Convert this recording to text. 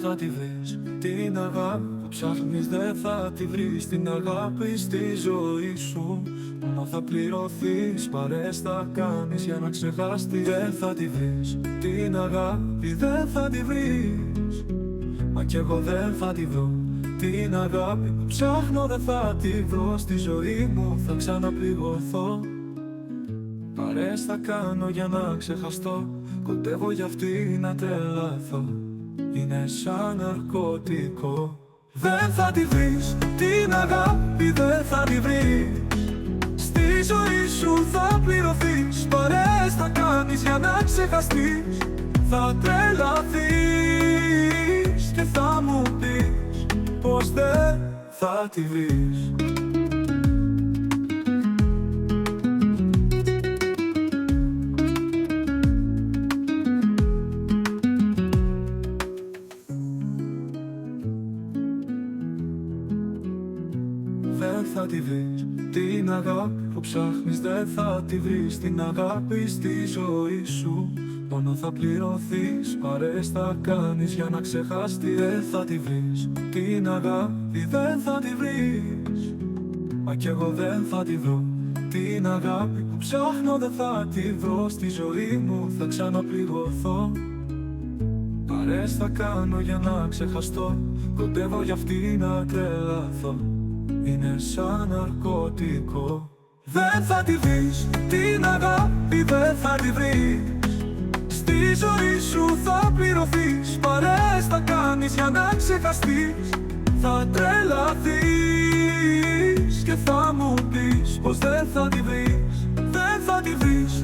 θα τη βρεις. Την αγάπη που ψάχνεις δεν θα τη βρεις. Την αγάπη στη ζωή σου μόνο θα πληρωθείς. Παρές θα κάνεις για να ξεχαστείς. Δεν θα τη βρεις. Την αγάπη δεν θα τη βρεις. Μα κι εγώ δεν θα τη βρω. Την αγάπη που ψάχνω δεν θα τη βρω. Στη ζωή μου θα ξαναπληγωθώ. Παρές θα κάνω για να ξεχαστώ. Κοντεύω για αυτή να τρελαθώ. Είναι σαν ναρκωτικό. Δεν θα τη βρεις. Την αγάπη δεν θα τη βρεις. Στη ζωή σου θα πληρωθείς. Παρές θα κάνεις για να ξεχαστείς. Θα τρελαθείς και θα μου πεις πως δεν θα τη βρεις. Δεν θα τη βρεις. Την αγάπη που ψάχνεις δεν θα τη βρεις. Την αγάπη στη ζωή σου μόνο θα πληρωθείς. Παρές θα κάνεις για να ξεχαστείς. Δεν θα τη βρεις. Την αγάπη δεν θα τη βρεις. Μα κι εγώ δεν θα τη βρω. Την αγάπη που ψάχνω δεν θα τη βρω. Στη ζωή μου θα ξαναπληγωθώ. Παρές θα κάνω για να ξεχαστώ. Κοντεύω για αυτή να τρελαθώ. Είναι σαν ναρκωτικό. Δεν θα τη βρεις. Την αγάπη δεν θα τη βρεις. Στη ζωή σου θα πληρωθείς. Παρές θα κάνεις για να ξεχαστείς. Θα τρελαθείς και θα μου πεις πως δεν θα τη βρεις. Δεν θα τη βρεις.